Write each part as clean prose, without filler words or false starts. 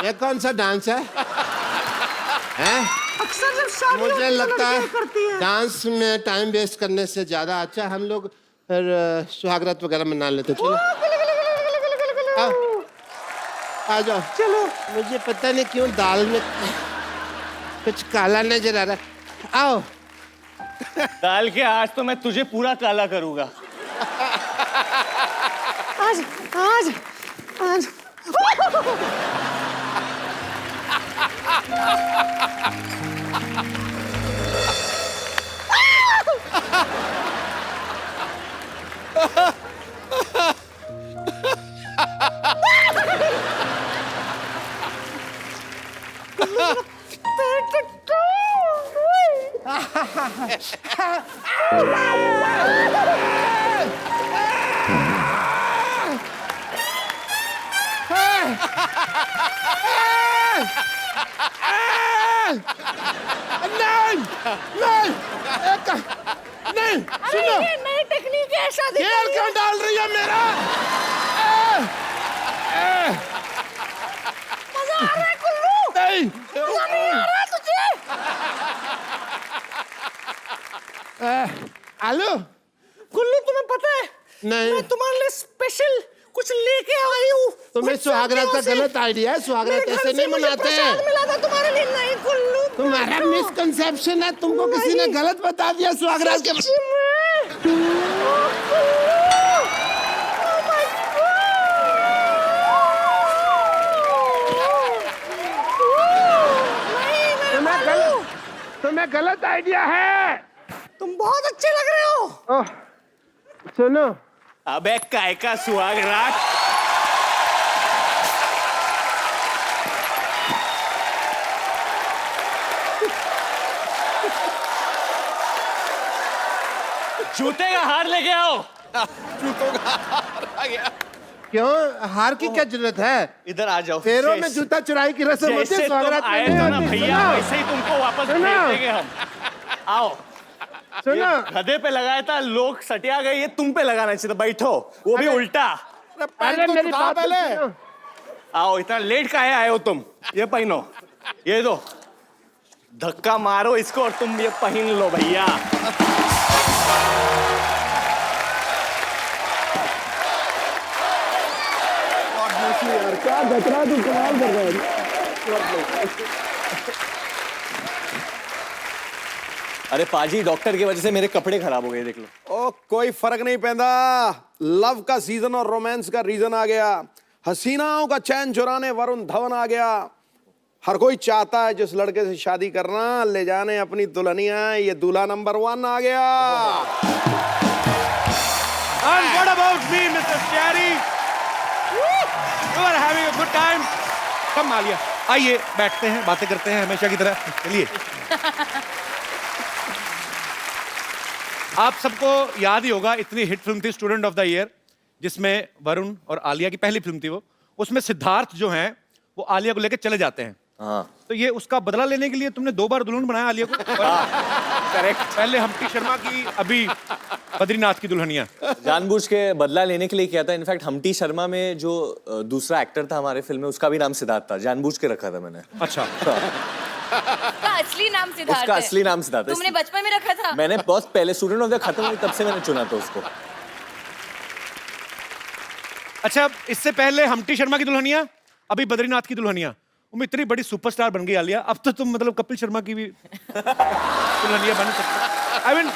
ये कौन सा डांस है? हैं? अक्सर जब शादी मुझे लगता है करती है डांस में टाइम वेस्ट करने से ज्यादा अच्छा हम लोग फिर सुहागरात वगैरह मना लेते। चलो आओ, आ जाओ। चलो मुझे पता नहीं क्यों दाल में कुछ काला नजर आ रहा है। आओ। दाल के आज तो मैं तुझे पूरा काला करूंगा। आज आज आज नहीं नहीं नहीं सुनो, ये नई टेक्निक है शादी तेल क्यों डाल रही है मेरा? मजा आ रहा है कुल्लू नहीं मजा नहीं आ रहा है तुझे आलू कुल्लू तुम्हें पता है नहीं मैं तुम्हारे लिए स्पेशल कुछ लेके आई हूँ तुम्हें सुहागरात का गलत आइडिया है। सुहागरात ऐसे नहीं मनाते हैं। मिला था तुम्हारे लिए नहीं कुल्लू तुम्हारा मिसकंसेप्शन है। तुमको किसी ने गलत बता दिया सुहागरात के। तुम्हें गलत आइडिया है। तुम बहुत अच्छे लग रहे हो। ओह, सुनो अबे काय का सुहागरात? जूते का हार लेके आओ। जूतों का हार आ गया। क्यों हार की क्या जरूरत है? इधर आ जाओ। पैरों में जूता चुराई की रस्म होती है। जैसे तुम सुहागरात में आए नहीं थे ना होती। भैया, सुनो, वैसे ही तुमको वापस भेज सुनो। देंगे हम। आओ। सुनो गधे पे लगाया था, लोग सटिया गए, ये तुम पे लगाना चाहिए था। बैठो, वो भी उल्टा। अरे मेरी बात पहले सुनो। आओ, इतना लेट काहे आए हो तुम? ये पहनो, ये दो, धक्का मारो इसको और तुम ये पहन लो भैया। क्या घटना तू कमाल कर रहा है। अरे पाजी, डॉक्टर की वजह से मेरे कपड़े खराब हो गए, देख लो। ओ कोई फर्क नहीं पैदा। लव का सीजन और रोमांस का रीजन आ गया। हसीनाओं का चैन चुराने वरुण धवन आ गया। हर कोई चाहता है जिस लड़के से शादी करना, ले जाने अपनी दुल्हनिया। ये दूल्हा नंबर 1 आ गया। And what about me, Mr. Cherry? You are having a good time. Come Mallya, आइए बैठते हैं, बातें करते हैं हमेशा की तरह। चलिए। आप सबको याद ही होगा, इतनी हिट फिल्म थी स्टूडेंट ऑफ द ईयर, जिसमें वरुण और आलिया की पहली फिल्म थी वो। उसमें सिद्धार्थ जो हैं वो आलिया को लेकर चले जाते हैं। हाँ। तो ये उसका बदला लेने के लिए तुमने 2 बार दुल्हन बनाया आलिया को। करेक्ट। पहले हम्टी शर्मा की, अभी बद्रीनाथ की दुल्हनिया। जानबूझ के बदला लेने के लिए किया था। इनफैक्ट हम्टी शर्मा में जो दूसरा एक्टर था हमारे फिल्म में, उसका भी नाम सिद्धार्थ था। जानबूझ के रखा था मैंने। अच्छा। उसका असली नाम सिद्धार्थ उसका है। असली नाम सिद्धार्थ है। तुमने बचपन में रखा था? मैंने बहुत पहले स्टूडेंट ऑफ द खत्म हुई तब से मैंने चुना था उसको। अच्छा, इससे पहले हम्टी शर्मा की दुल्हनिया, अभी बद्रीनाथ की दुल्हनिया। तुम इतनी बड़ी सुपरस्टार बन गई आलिया, अब तो तुम मतलब कपिल शर्मा की भी दुल्हनिया बन सकते। आई मीन,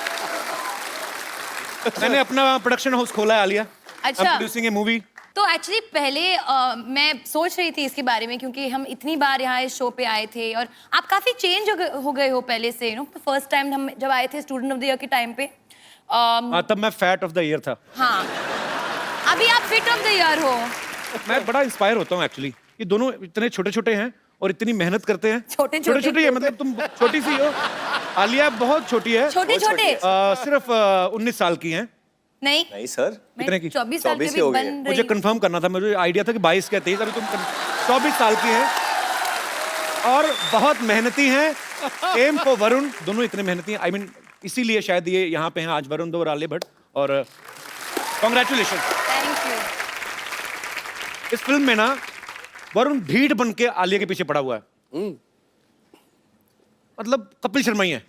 मैंने अपना प्रोडक्शन हाउस खोला है आलिया। अच्छा। प्रोड्यूसिंग ए मूवी। तो एक्चुअली पहले मैं सोच रही थी इसके बारे में, क्योंकि हम इतनी बार यहाँ इस शो पे आए थे और आप काफी चेंज हो गए हो पहले से। फर्स्ट टाइम हम जब आए थे स्टूडेंट ऑफ द ईयर के टाइम पे, तब मैं फैट ऑफ द ईयर था। हाँ, अभी आप फिट ऑफ द ईयर हो। मैं बड़ा इंस्पायर होता हूँ एक्चुअली। ये दोनों इतने छोटे छोटे हैं और इतनी मेहनत करते हैं। छोटे छोटे है, मतलब तुम छोटी सी हो, आलिया बहुत छोटी है। छोटे छोटे सिर्फ 19 साल की हैं। नहीं सर, कितने की? 24 साल की 24 भी हो गई बन है। रही। मुझे कंफर्म करना था, मुझे आइडिया था कि 22 या 23, अभी तुम 24 साल की हैं और बहुत मेहनती हैं। एम फॉर वरुण, दोनों इतने मेहनती हैं। आई मीन, इसीलिए शायद ये यहाँ पे हैं आज, वरुण दो और आलिया भट्ट। और कॉन्ग्रेचुलेशन। Thank you. इस फिल्म में ना वरुण ढीठ बन के आलिया के पीछे पड़ा हुआ है। मतलब कपिल शर्मा ही है।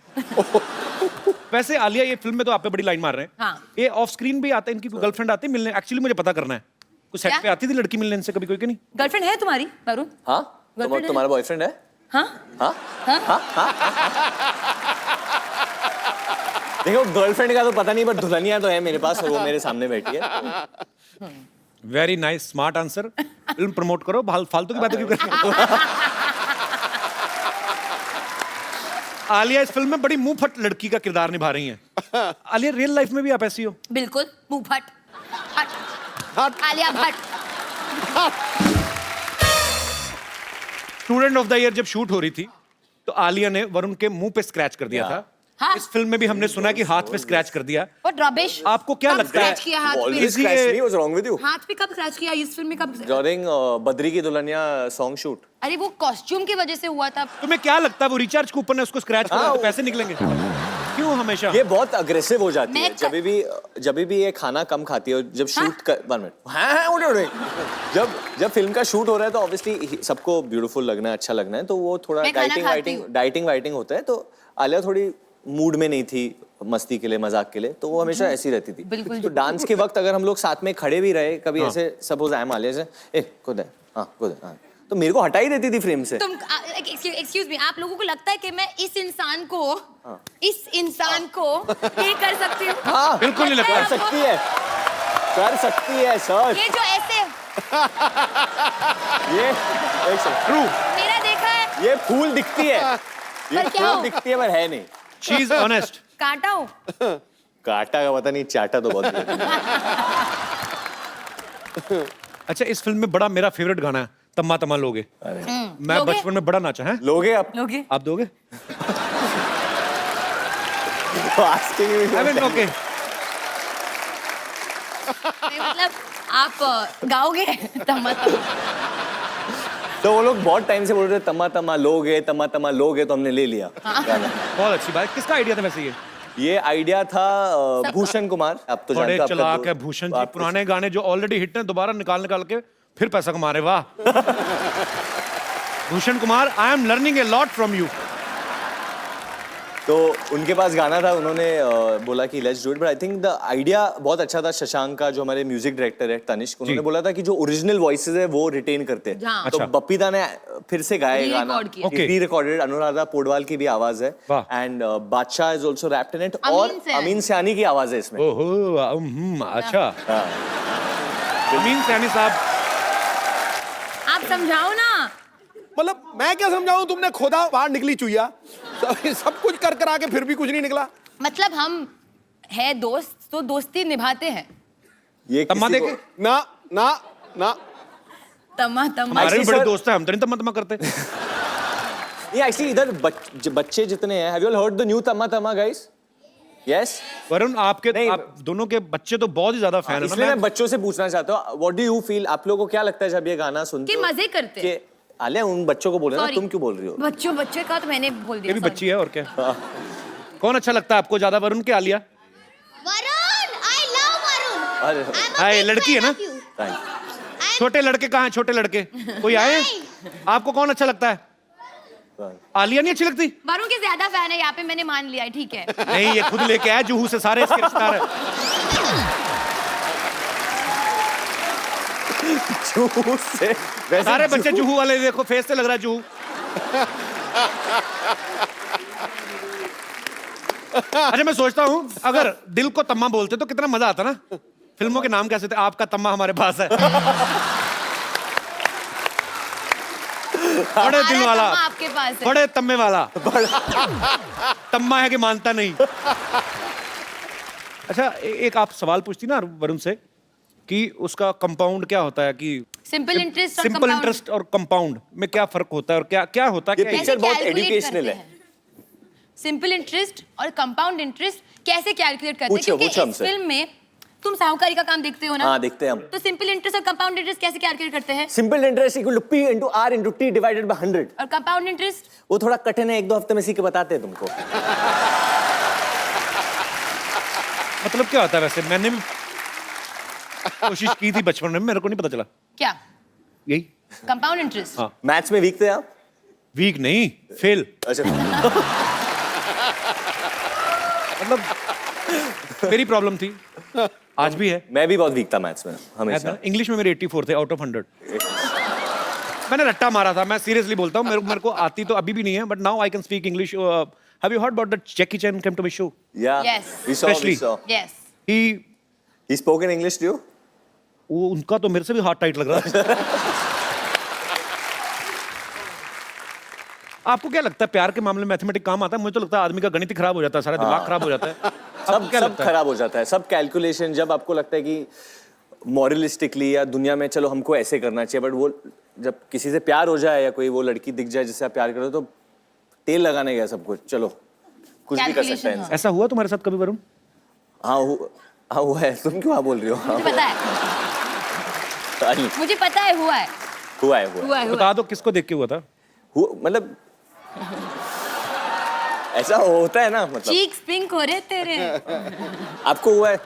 वैसे आलिया ये फिल्म में तो आप पे बड़ी लाइन मार रहे हैं। हाँ। ये ऑफ स्क्रीन भी आता है, इनकी कोई गर्लफ्रेंड आती है मिलने? एक्चुअली मुझे पता करना है, कुछ सेट क्या? पे आती थी लड़की मिलने इनसे कभी कोई कि नहीं? गर्लफ्रेंड है तुम्हारी वरुण? हाँ Girlfriend है? तुम्हारा बॉयफ्रेंड है? हाँ हाँ हाँ देखो गर्लफ्रेंड का तो पता नहीं, बट दुल्हनिया तो है मेरे पास और वो मेरे सामने बैठी है। Very nice, smart answer. Film promote करो, फालतू की बातें क्यों कर रहे हो? आलिया इस फिल्म में बड़ी मुंह फट लड़की का किरदार निभा रही हैं। आलिया रियल लाइफ में भी आप ऐसी हो? बिल्कुल, मुंह फट हट। Alia Bhatt. Student of the year जब शूट हो रही थी तो आलिया ने वरुण के मुंह पे स्क्रैच कर दिया था। हाँ। इस फिल्म में भी हमने सुना कि हाथ पे स्क्रैच कर दिया। What rubbish? आपको क्या कब लगता है? scratch किया हाथ पे? Always Is he scratch a- me, what's wrong with you? हाथ पे कब स्क्रैच किया इस फिल्म में कब? During बद्री की दुल्हनिया सॉन्ग शूट। अरे वो कॉस्ट्यूम की वजह से हुआ था। तुम्हें क्या लगता है वो रिचार्ज कूपन है, उसको स्क्रैच करो तो पैसे निकलेंगे? क्यों हमेशा? ये बहुत अग्रेसिव हो जाती है मैं जब भी ये खाना कम खाती है और जब शूट कर 1 मिनट हाँ उड़े उड़े जब फिल्म का शूट हो रहा है तो ऑब्वियसली सबको ब्यूटीफुल लगना है, अच्छा लगना है, तो वो थोड़ा मैं खाना खाती हूँ। डाइटिंग वाइटिंग होता है, तो आलिया थोड़ी मूड में नहीं थी मस्ती के लिए, मजाक के लिए, तो वो हमेशा ऐसी रहती थी। बिल्कुल। तो डांस के वक्त अगर हम लोग साथ में खड़े भी रहे कभी ऐसे, सपोज आई एम आलिया से, ए खुद है हाँ खुद है हाँ, तो मेरे को हटा ही देती थी फ्रेम से। तुम एक्सक्यूज मी, आप लोगों को लगता है कि मैं इस इंसान को ये कर सकती हूँ? हाँ बिल्कुल नहीं लगता। कर सकती है सर। ये जो ऐसे ये एक सेकंड, ट्रू, मेरा देखा है, ये फूल दिखती है, ये पर क्या फूल हो? दिखती है पर है नहीं। She is honest. काटा हो। काटा का पता नहीं, चाटा तो बहुत है। अच्छा, इस फिल्म में बड़ा मेरा फेवरेट गाना है तम्मा तम्मा लोगे। मैं लोगे? बचपन में बड़ा नाचा है। लोगे आप लोगे? आप दोगे? asking I mean okay. मतलब आप गाओगे तम्मा तम्मा? तो वो लोग बहुत टाइम से बोल रहे थे तम्मा तम्मा लोगे, तो हमने ले लिया गाना। बहुत अच्छी बात। किसका आइडिया था वैसे ये? ये आइडिया था भूषण कुमार, आप तो बड़े जानते हो, आपका चलाक दोस्त- है भूषण जी। आप- पुराने गाने जो ऑलरेडी हिट हैं दोबारा निकाल के फिर पैसा कमा रहे। वाह Bhushan Kumar, I am learning a lot from you. तो उनके पास गाना था, उन्होंने बोला कि let's do it, but I think the idea बहुत अच्छा था। शशांक का जो हमारे म्यूजिक डायरेक्टर है तनिष्क, उन्होंने बोला था कि जो ओरिजिनल वॉइसेस है वो रिटेन करते हैं। हाँ। तो अच्छा। बप्पीदा ने फिर से गाया ये गाना, Re-record किया। Okay. री रिकॉर्डेड, अनुराधा पोडवाल की भी आवाज है, वाह। And Badshah is also rapped in it, Amin और सैनी। अमीन सयानी की आवाज है इसमें। ओहो अच्छा। हाँ। अमीन सैनी साहब, आप समझाओ ना। मतलब मैं क्या समझाऊं, तुमने खोदा बाहर निकली चुईया, सब कुछ कर आके फिर भी कुछ नहीं निकला। मतलब हम है दोस्त तो दोस्ती निभाते हैं। ये तम्मा किसी को- देखे? ना ना ना तम्मा तम्मा। हमारे भी Actually, बड़े sir- दोस्त हैं, हम तो नहीं तम्मा करते। ये एक्चुअली इधर बच्चे जितने हैं, have you all heard the new Tamma Tamma guys? Yes. Varun आपके नहीं, आप दोनों के बच्चे तो बहुत ही ज्यादा फैन इसलिए है मैं बच्चों से पूछना चाहता हूँ, व्हाट डू यू फील, आप लोगों को क्या लगता है जब ये गाना सुनते कि हो? मजे करते हैं। कि आलिया उन बच्चों को बोल रहे हो ना, Sorry. तुम क्यों बोल रही हो? बच्चों का तो मैंने बोल ये दिया। भी sorry. बच्ची है और क्या। कौन अच्छा लगता है आपको ज्यादा, वरुण के Alia? Varun, I love Varun. अरे I'm a हाँ, ये big लड़की है fan ना? of you. thank you. I'm छोटे लड़के कहाँ हैं? छोटे लड़के कोई आए हैं? आपको कौन अच्छा लगता है? आलिया नहीं अच्छी लगती? वरुण के ज्यादा फैन है यहाँ पे, मैंने मान लिया है, ठीक है। नहीं, ये खुद लेके आया जुहू से, सारे इसके रिश्तेदार हैं। जुहू से वैसे सारे बच्चे जुहू वाले, देखो फेस से लग रहा है जुहू। अच्छा, मैं सोचता हूँ अगर दिल को तम्मा बोलते तो कितना मजा आता ना। फिल्मों के नाम कैसे थे? आपका तम्मा हमारे पास है। बड़े दिल हमारा वाला, तम्मा आपके पास है। बड़े तम्मे वाला। तम्मा है कि मानता नहीं। अच्छा, एक आप सवाल पूछती ना वरुण से कि उसका कंपाउंड क्या होता है, कि सिंपल इंटरेस्ट और सिंपल compound- इंटरेस्ट और कंपाउंड में क्या फर्क होता है और क्या क्या होता है? ये क्या पिक्चर बहुत कैलकुलेट educational करते है। हैं? सिंपल इंटरेस्ट और कंपाउंड इंटरेस्ट कैसे कैलकुलेट करते हैं? पूछो, क्योंकि पूछो इस हमसे। फिल्म में तुम साहूकारी का काम देखते हो ना? हाँ, देखते हैं हम। तो सिंपल इंटरेस्ट और कंपाउंड इंटरेस्ट कैसे कैलकुलेट करते हैं? Simple interest equal to P into R into T divided by 100। और कंपाउंड इंटरेस्ट? वो थोड़ा कठिन है, 1-2 हफ्ते में सीख के बताते हैं तुमको। मतलब क्या होता है वैसे? मैंने भी कोशिश की थी बचपन में, मेरे को नहीं पता चला। क्या? यही कंपाउंड इंटरेस्ट। हाँ। मैथ्स में वीक थे आप? वीक नहीं, फेल। अच्छा। मतलब मेरी प्रॉब्लम थी, आज भी है। मैं भी बहुत वीक था मैथ्स में हमेशा। इंग्लिश में मेरे 84 थे आउट ऑफ 100। मैंने रट्टा मारा था, मैं सीरियसली बोलता हूँ, मेरे को आती तो अभी भी नहीं है, but now I can speak English. Have you heard about the Jackie Chan came to my show? Yeah. Yes. We saw. Especially- We saw. Yes. He spoke in English to you? वो उनका तो मेरे से भी हाथ tight लग रहा है। आपको क्या लगता है प्यार के मामले में मैथमेटिक्स काम आता है? मुझे तो लगता है आदमी का गणित ही खराब हो जाता है, सारा दिमाग खराब हो जाता है। आपको सब क्या सब लगता है? खराब हो जाता है, सब कैलकुलेशन। जब आपको लगता है कि मॉरलिस्टिकली या दुनिया में चलो हमको ऐसे करना चाहिए, बट वो जब किसी से प्यार हो जाए या कोई वो लड़की दिख जाए जिससे आप प्यार करो, तो तेल लगाने गया सब कुछ, चलो कुछ भी कर सकता है Calculation, इंसान। ऐसा हुआ तुम्हारे साथ कभी वरुण? हाँ हुआ है। तुम क्यों हाँ बोल रही हो? हाँ, मुझे पता है, मुझे पता है, हुआ है, हुआ है। हुआ है, हुआ बता दो किसको देख के हुआ था? मतलब ऐसा होता है ना, मतलब चीक्स पिंक हो रहे तेरे। आपको हुआ है?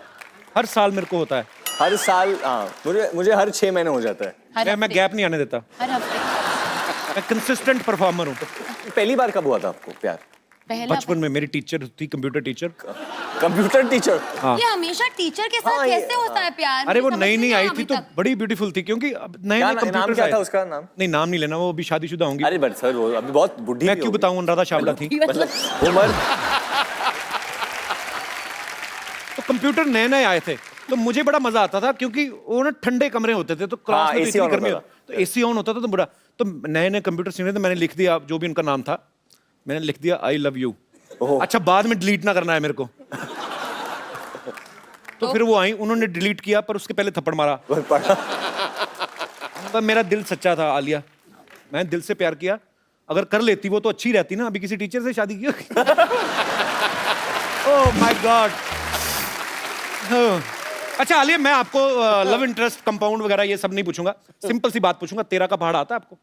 हर साल मेरे को होता है। हर साल? हाँ, मुझे हर 6 महीने हो जाता है। हर मैं हफ्ते, गैप नहीं आने देता, हर हफ्ते। मैं कंसिस्टेंट परफॉर्मर हूँ। पहली बार कब हुआ था आपको प्यार? पहला बचपन में मेरी टीचर थी, कंप्यूटर टीचर। Computer teacher? ये हमेशा टीचर के साथ हाँ, ये- कैसे होता है प्यार? अरे वो मुझे नई समझ नई नहीं आई आया थी अभी तो तक। बड़ी ब्यूटीफुल थी, क्योंकि अब नए क्या नए नाम कंप्यूटर्स क्या आए था थे। उसका नाम? नहीं, नाम नहीं लेना, वो अभी शादीशुदा होंगी। अरे बट सर वो अभी बहुत बुढ़ी मैं भी क्यों होगी। बताऊं, अनुराधा चावला थी। मतलब उम्र। तो कंप्यूटर नए नए आए थे, तो मुझे बड़ा मजा आता था, क्योंकि वो ना ठंडे कमरे होते थे, तो क्लास में तो AC इतनी on गर्मी होता तो एसी ऑन होता था, तो बड़ा, तो नए नए कंप्यूटर सीखे थे, मैंने लिख दिया जो भी उनका नाम था, मैंने लिख दिया आई लव यू। ओह। अच्छा, बाद में डिलीट ना करना है मेरे को। तो फिर वो आई, उन्होंने डिलीट किया, पर उसके पहले थप्पड़ मारा। पढ़ा। पर मेरा दिल सच्चा था आलिया, मैंने दिल से प्यार किया। अगर कर लेती वो तो अच्छी रहती ना, अभी किसी टीचर से शादी की। Oh my God. अच्छा आलिया, मैं आपको लव इंटरेस्ट, कंपाउंड वगैरह ये सब नहीं पूछूंगा, सिंपल सी बात पूछूंगा, तेरा का पहाड़ आता है आपको?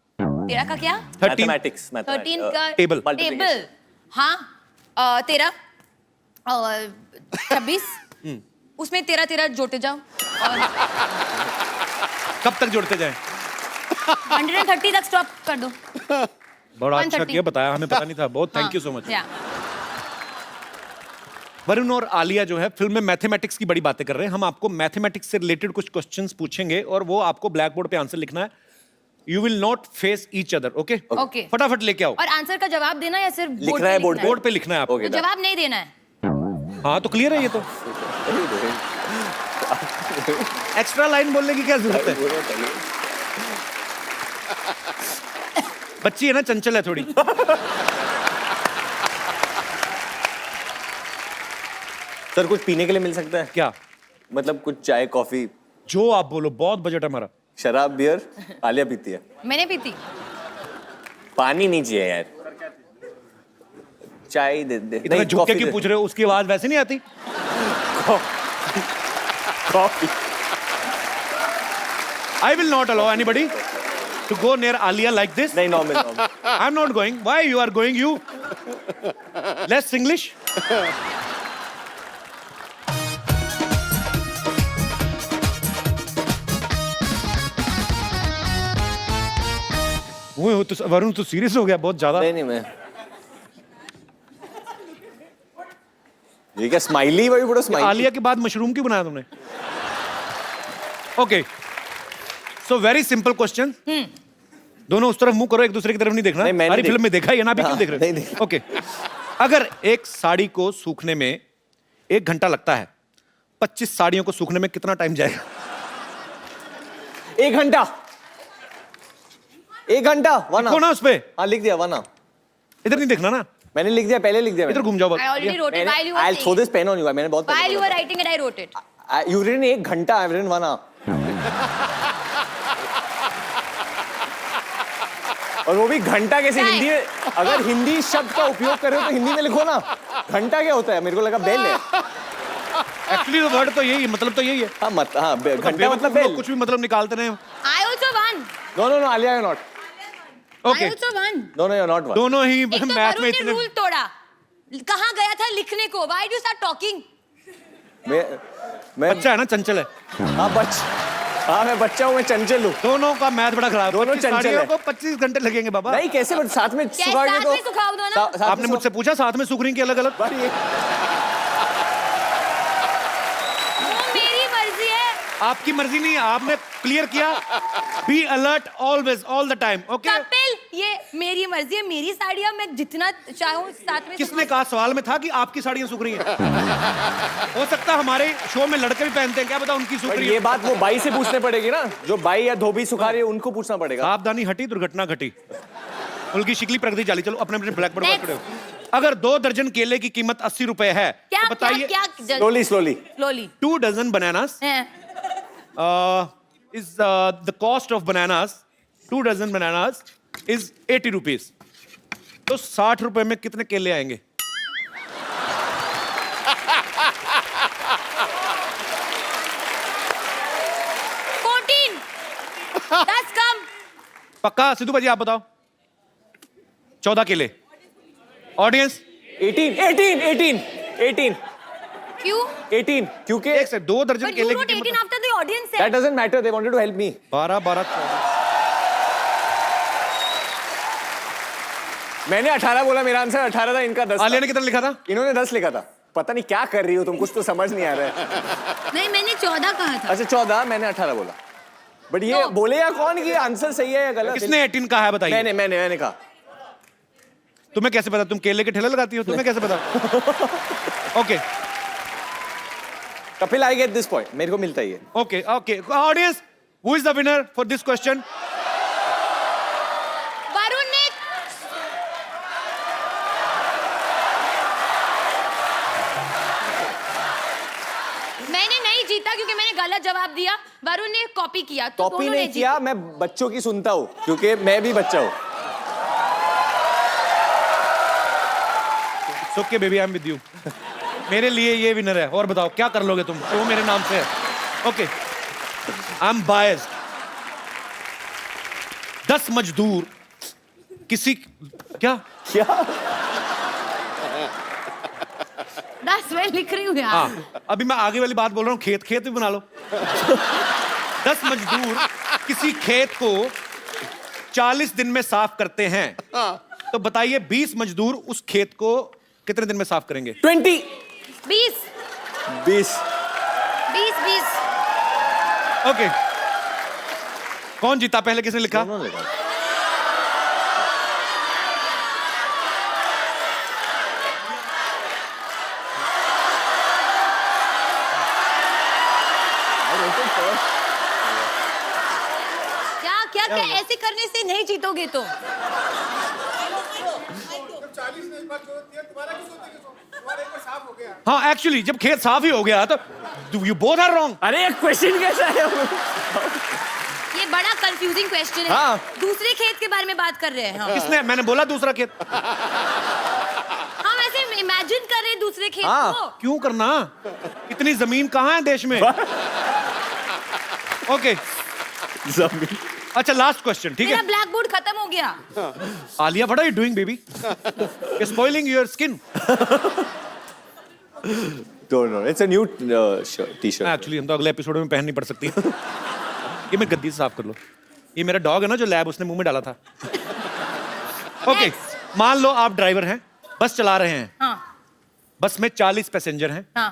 तेरा का क्या? 13 मैथमेटिक्स 13 का टेबल। टेबल। हाँ, 13 और 26, उसमें 13 जोड़ते जाओ और कब तक जोड़ते जाएं? 130 तक स्टॉप कर दो। बड़ा अच्छा 130 किया, बताया, हमें पता नहीं था, बहुत थैंक यू सो मच। या वरुण और आलिया जो है फिल्म में मैथमेटिक्स की बड़ी बातें कर रहे हैं। हम आपको मैथमेटिक्स से रिलेटेड कुछ क्वेश्चंस पूछेंगे और वो आपको ब्लैक बोर्ड पे आंसर लिखना है। You will not face each other, okay? Okay. फटाफट लेके आओ। और आंसर का जवाब देना या सिर्फ लिखना है बोर्ड बोर्ड पे लिखना है आपको। ओके, तो जवाब नहीं देना है। हाँ तो क्लियर है ये तो। एक्स्ट्रा लाइन बोलने की क्या जरूरत है? बच्ची है ना, चंचल है थोड़ी। सर कुछ पीने के लिए मिल सकता है? क्या? मतलब कुछ चाय कॉफी? जो आप बोलो, बहुत बजट है हमारा। शराब बियर आलिया पीती है? मैंने भी थी। पानी नहीं चाहिए यार, चाय दे दे। इतना झुक के क्यों पूछ रहे हो? उसकी आवाज वैसे नहीं आती। Coffee. I will not allow anybody to go near Alia like this. नहीं normal. I'm not going. Why you are going? You less English. वो तो वरुण तो सीरियस हो गया बहुत ज्यादा। नहीं मैं ये क्या स्माइली भाई, बड़ा स्माइली। आलिया के बाद मशरूम क्यों बनाया तुमने? Okay, so very simple question. दोनों उस तरफ मुंह करो, एक दूसरे की तरफ नहीं देखना। नहीं, मैंने सारी देख- फिल्म में देखा है ना, अभी क्यों हाँ, देख रहे नहीं हो? देखा। ओके, अगर एक साड़ी को सूखने में 1 घंटा लगता है, 25 साड़ियों को सूखने में कितना टाइम जाएगा? 1 घंटा। 1 घंटा। वन लिखो ना उस पे। हाँ लिख दिया वन। इधर नहीं देखना ना, मैंने लिख दिया, पहले लिख दिया। इधर घूम जाओ I already wrote it while you I'll were throw saying. this pen on you. मैंने बहुत While you were writing it, I wrote it. You written 1 घंटा, I've written 1 hour. और वो भी घंटा कैसे? Time. हिंदी में अगर हिंदी शब्द का उपयोग कर रहे हो तो हिंदी में लिखो ना। घंटा क्या होता है? मेरे को लगा बेल है। एक्चुअली वर्ड तो यही है, मतलब तो यही है। हाँ घंटा मतलब बेवकूफ बेल। लोग कुछ भी मतलब निकालते रहे। I also won. No, Alia, you're not. Okay, I also won. No, you're not one. दोनों ही एक तो मैथ वरुण में ने इतने। रूल तोड़ा। कहाँ गया था लिखने को? Why do you start talking? मैं बच्चा है ना, चंचल है। हाँ बच हाँ मैं बच्चा हूँ, मैं चंचल हूँ। दोनों का मैथ बड़ा खराब। दोनों 25 चंचल साड़ियों है। को 25 घंटे लगेंगे बाबा। नहीं कैसे, बट साथ में क्या सुखाओगे साथ तो में सुखाओ दो ना? साथ में आपने मुझसे पूछा साथ में सूख रही की अलग अलग? भाई ये- वो मेरी मर्जी है। आपकी मर्जी नहीं है, आपने क्लियर किया। Be alert always all the time. Okay, Kapil, ये मेरी मर्जी है, मेरी साड़ियाँ मैं जितना चाहूँ साथ में किसने कहा? सवाल में था कि आपकी साड़ियां सूख रही हैं। हो सकता है हमारे शो में लड़के भी पहनते हैं, क्या पता उनकी सूख बट रही ये है। बात वो बाई से पूछने पड़ेगी ना, जो बाई या धोबी सुखा रही है उनको पूछना पड़ेगा। सावधानी हटी दुर्घटना घटी। उनकी शिकली प्रगति चाली। चलो अपने अपने ब्लैक बोर्ड पर Next. खड़े हो। अगर 2 दर्जन केले की कीमत 80 रुपए है क्या तो बताइए क्या क्या slowly slowly. Slowly 2 dozen bananas is the cost of bananas, 2 dozen bananas is 80 rupees. तो 60 रुपए में कितने केले आएंगे? फोर्टीन 10 कम। पक्का? सिद्धू भाजी आप बताओ। 14 केले। ऑडियंस 18 क्यों? क्योंकि एक से 2 दर्जन But you केले wrote की 18 कीमत after the audience that said. doesn't matter, they wanted to help me. 12 12 14। मैंने 18 बोला, मेरा आंसर 18 था, इनका 10 आलिया था। ने कितना लिखा था? इन्होंने 10 लिखा था। पता नहीं क्या कर रही हो तुम, कुछ तो समझ नहीं आ रहा है। नहीं, मैंने 14 कहा था। अच्छा 14, मैंने 18 बोला। बट ये तो- बोलेगा कौन कि आंसर सही है या गलत? किसने 18 कहा है बताइए? मैंने कहा। तुम्हें कैसे पता? तुम केले के ठेले लगाती हो, तुम्हें कैसे पता? Okay Kapil, I get this point, मेरे को मिलता ही है। Okay okay audience, who is the winner for this question? Varun ने मैंने नहीं जीता क्योंकि मैंने गलत जवाब दिया। वरुण ने कॉपी किया तो कॉपी दोनों ने नहीं किया, मैं बच्चों की सुनता हूँ क्योंकि मैं भी बच्चा हूँ। Okay baby, I am with you. मेरे लिए ये विनर है। और बताओ क्या कर लोगे तुम? वो मेरे नाम से है। Okay, I am biased. 10 मजदूर किसी क्या क्या? 10 मैं लिख रही हूँ यार। हाँ, अभी मैं आगे वाली बात बोल रहा हूँ। खेत खेत भी बना लो। 10 मजदूर किसी खेत को 40 दिन में साफ करते हैं, तो बताइए 20 मजदूर उस खेत को कितने दिन में साफ करेंगे? 20 20 20 ओके, कौन जीता? पहले किसने लिखा? क्या क्या क्या ऐसे करने से नहीं जीतोगे तो। हाँ एक्चुअली जब खेत साफ ही हो गया तो यू बोथ आर रॉन्ग। अरे क्वेश्चन कैसा है? ये बड़ा कंफ्यूजिंग क्वेश्चन है। हाँ। दूसरे खेत के बारे में बात कर रहे हैं हम। किसने? मैंने बोला दूसरा खेत। हम ऐसे इमेजिन कर रहे हैं दूसरे खेत हाँ। को। क्यों करना? इतनी जमीन कहाँ है देश में? ओके अच्छा, लास्ट क्वेश्चन, ठीक मेरा है? ब्लैक बोर्ड खत्म हो गया। Alia, what are you doing baby? You spoiling your skin. No, it's a new t-shirt. Actually हम तो अगले एपिसोड में पहननी पड़ सकती है। ये मैं गद्दी से साफ कर लो। ये मेरा डॉग है ना जो लैब उसने मुंह में डाला था। ओके, मान लो आप ड्राइवर हैं, बस चला रहे हैं। हाँ बस में 40 पैसेंजर हैं। हाँ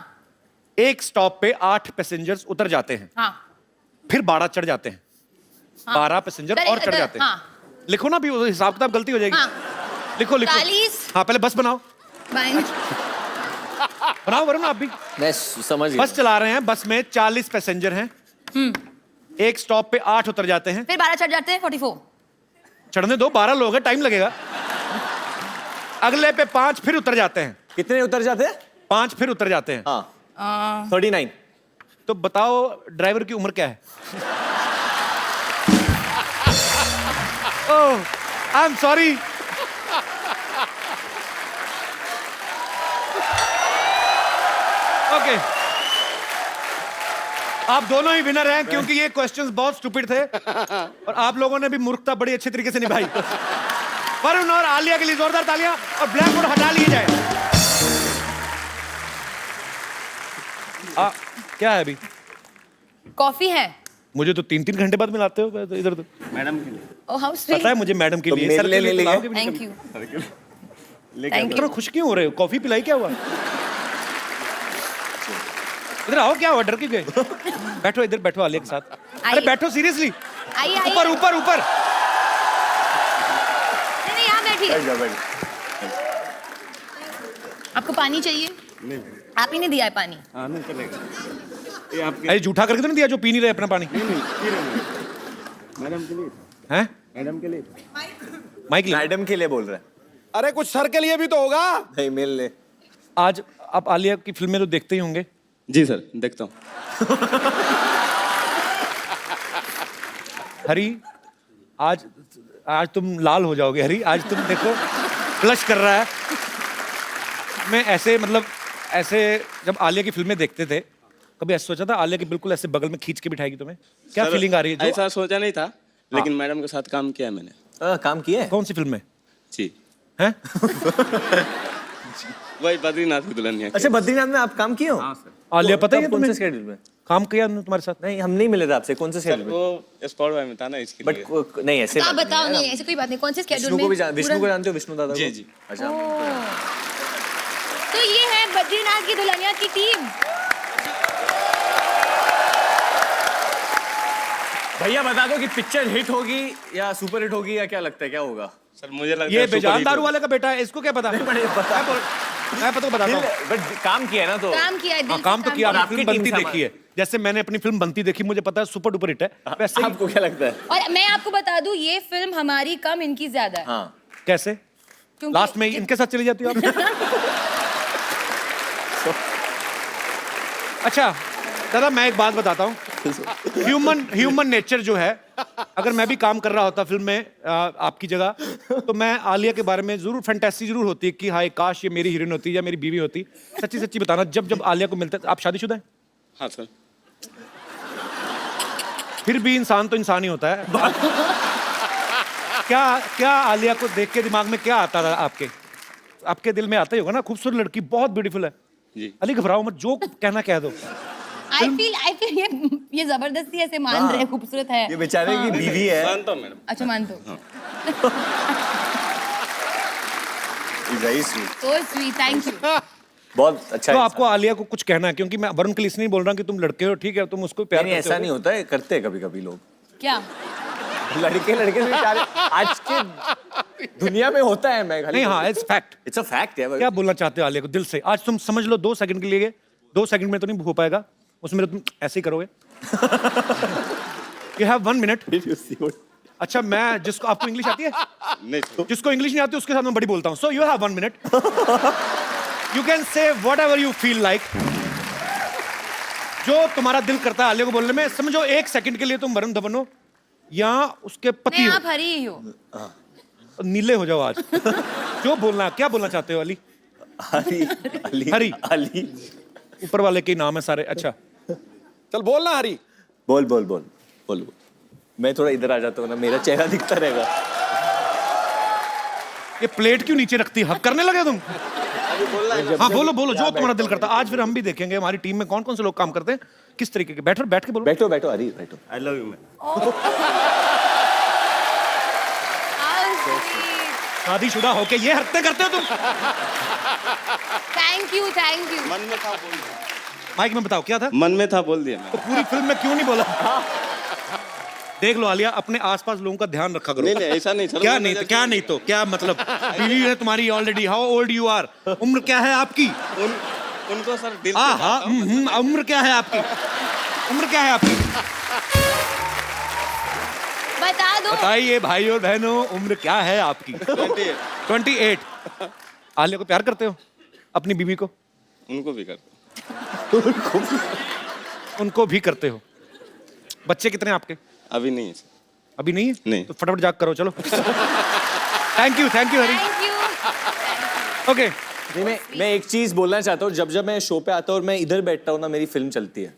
एक स्टॉप पे 8 पैसेंजर्स उतर जाते हैं, हाँ फिर 12 चढ़ जाते हैं। 12 पैसेंजर और चढ़ जाते हैं। हाँ। लिखो ना, भी हिसाब किताब गलती हो जाएगी। हाँ। लिखो लिखो। 40। हाँ पहले बस बनाओ। बनाओ वरुण आप भी। मैं समझ गया। बस चला रहे हैं, बस में 40 पैसेंजर हैं। एक स्टॉप पे 8 उतर जाते हैं। फिर 12 चढ़ जाते हैं। 44। चढ़ने दो, 12 लोग हैं, टाइम लगेगा। अगले पे 5 फिर उतर जाते हैं। कितने उतर जाते हैं? 5 फिर उतर जाते हैं। हाँ 39। तो बताओ ड्राइवर की उम्र क्या है? ओह आई एम सॉरी। ओके, आप दोनों ही विनर हैं क्योंकि ये क्वेश्चंस बहुत स्टूपिड थे और आप लोगों ने भी मूर्खता बड़ी अच्छे तरीके से निभाई। वरुण और आलिया के लिए जोरदार तालियां और ब्लैक बोर्ड हटा लिए जाए। क्या है अभी? कॉफी है। मुझे तो 3-3 घंटे बाद मिलाते हो तो इधर तो ओह हाउ पता स्वीट, है मुझे मैडम के तो लिए मेरे सर लिए के लिए ले पिलाओगे भी थैंक यू थैंक इतना यू। खुश क्यों हो रहे हो? कॉफी पिलाई क्या हुआ? इधर आओ, क्या हुआ? डर के गए? बैठो इधर, बैठो आलिया के साथ। अरे आइए। बैठो सीरियसली, आइए आइए, ऊपर ऊपर ऊपर। नहीं नहीं यहाँ बैठिए। बैठ जाओ, बैठ जाओ। आपको पानी चाहिए? आप ही ने दिया है पानी। अरे झूठा करके तो नहीं दिया जो पी नहीं रहे अपना पानी? मैडम के लिए, हैं? मैडम के लिए। माइक ले। मैडम के लिए बोल रहा है। अरे कुछ सर के लिए भी तो होगा। नहीं, मिल ले। आज आप आलिया की फिल्में तो देखते ही होंगे। जी सर, देखता हूँ। हरी, आज आज तुम लाल हो जाओगे हरी। आज तुम देखो ब्लश कर रहा है। मैं ऐसे मतलब ऐसे जब आलिया की फिल्में देखते थे, कभी ऐसा सोचा था आलिया की बिल्कुल ऐसे बगल में खींच के बिठाएगी तुम्हें? क्या सर, फीलिंग आ रही है? ऐसा सोचा नहीं था, लेकिन मैडम के साथ काम किया मैंने। काम किया है? कौन सी फिल्म में जी, हैं? वही बद्रीनाथ की दुल्हनिया की। अच्छा, बद्रीनाथ में आप काम किए हो? हाँ सर। आलिया पता ही है कब, कौन से तुम्हें? स्केड्यूल में? काम किया उन्होंने तुम्हारे साथ? नहीं, हम नहीं मिले थे आपसे। कौन से सर स्केड्यूल में? वो स्पॉट बाय में था ना, इसके लिए। बट नहीं, ऐसे आप बात बताओ, नहीं है। नहीं ऐसी कोई बात नहीं। कौन से स्केड्यूल विष्णु में? को भी विष्णु को पूरा- जानते हो? विष्णु दादा को? जी, जी। अच्छा। ओह। तो ये है बद्रीनाथ की दुल्हनिया की टीम। भैया बता दो कि पिक्चर हिट होगी या सुपर हिट होगी या क्या लगता है, क्या होगा? सर मुझे लगता ये है बेजान दारू वाले का बेटा है, इसको क्या पता? मैं पता बताता हूँ। बट काम किया है ना, तो काम किया है, दिल हाँ, से काम तो किया। और आपने आपकी फिल्म टीम बनती से देखी है, जैसे मैंने अपनी फिल्म बनती देखी, मुझे पता है सुपर डुपर हिट है। वैसे ही- आपको क्या लगता है? और मैं आपको बता दूं, ये फिल्म हमारी कम, इनकी ज्यादा है। हाँ, कैसे क्योंकि- लास्ट में इनके साथ चली जाती हो आप? अच्छा दादा, मैं एक बात बताता हूँ। ह्यूमन नेचर जो है, अगर मैं भी काम कर रहा होता फिल्म में आपकी जगह, तो मैं आलिया के बारे में जरूर फैंटेसी जरूर होती है कि हाय काश ये मेरी हीरोइन होती या मेरी बीवी होती। सच्ची सच्ची बताना, जब जब आलिया को मिलता है, आप शादीशुदा हैं? हाँ सर। फिर भी इंसान तो इंसान ही होता है। क्या क्या आलिया को देख के दिमाग में क्या आता था आपके? आपके दिल में आता ही होगा ना, खूबसूरत लड़की, बहुत ब्यूटीफुल है। जी। अली घबराओ मत, जो कहना कह दो। आई फील ये जबरदस्ती ऐसे मान रहे हैं, खूबसूरत है। ये बेचारे की बीवी है। मानता हूँ मैडम। अच्छा मानते हो? Very sweet. So sweet, thank you. बहुत अच्छा तो है। आपको आलिया को कुछ कहना है? क्योंकि मैं वरुण के लिए इसलिए नहीं बोल रहा हूँ कि तुम लड़के हो, ठीक है, तुम उसको प्यार नहीं, करते ऐसा हो। नहीं होता है, करते हैं कभी कभी लोग। क्या? लड़के लड़के से प्यार आज के दुनिया में होता है। मैं नहीं, हाँ, it's fact. It's a fact है। क्या बोलना चाहते हो आलिया को दिल से? आज तुम समझ लो 2 सेकंड के लिए, 2 सेकंड में तो नहीं हो पाएगा, उसमें तुम ऐसे ही करोगे। You have 1 minute. अच्छा, मैं जिसको, आपको इंग्लिश आती है? नहीं सर। जिसको इंग्लिश नहीं आती उसके साथ मैं बड़ी बोलता हूँ। So you have 1 minute. You can say what ever you feel like. जो तुम्हारा दिल करता है आलिया को बोलने में। समझो 1 सेकंड के लिए तुम वरुण धवन हो या उसके पति नहीं, हो, आप हरी ही हो। नीले हो जाओ आज। जो बोलना, क्या बोलना चाहते हो अली? अली अली हरी। अली। ऊपर वाले के नाम है सारे। अच्छा, चल बोलना हरी। बोल बोल बोल बोल। मैं थोड़ा इधर आ जाता हूँ ना, मेरा चेहरा दिखता रहेगा। ये प्लेट क्यों नीचे रखती है? हक करने लगे तुम? हाँ बोलो बोलो, जो तुम्हारा दिल करता है। आज फिर हम भी देखेंगे हमारी टीम में कौन कौन से लोग काम करते हैं, किस तरीके के। बैठ के बोलो। बैठो बैठो हरी, बैठो। I love you ma'am. How sweet. शादीशुदा होके ये हरकतें करते हो तुम? Thank you, thank you. मन में था बोल दिया। माइक में बताओ क्या था? मन में था बोल दिया तो मैम। पूरी फिल्म में क्यों नहीं बोला? देख लो आलिया, अपने आसपास लोगों का ध्यान रखा करो। नहीं नहीं, ऐसा नहीं सर। क्या नहीं तो क्या नहीं तो क्या मतलब? बीवी है तुम्हारी already. How old you are? उम्र क्या है आपकी? उनको सर दिल से हाँ, चाहता हूँ। उम्र क्या है आपकी? उम्र क्या है आपकी? बता दो। बताइए भाई और बहनों, उम्र क्या है आपकी? 28। 28। आलिया को प्यार करते हो? अपनी बीवी को? उनको भी करता उनको भी करते हो? बच्चे कितने हैं आपके? हूँ। अभी नहीं है सर। अभी नहीं है? नहीं। तो फटाफट जाग करो, चलो। Thank you Hari. Thank you. Okay, नहीं, मैं एक चीज बोलना चाहता हूँ। जब जब मैं शो पे आता हूँ और मैं इधर बैठता हूँ ना, मेरी फिल्म चलती है।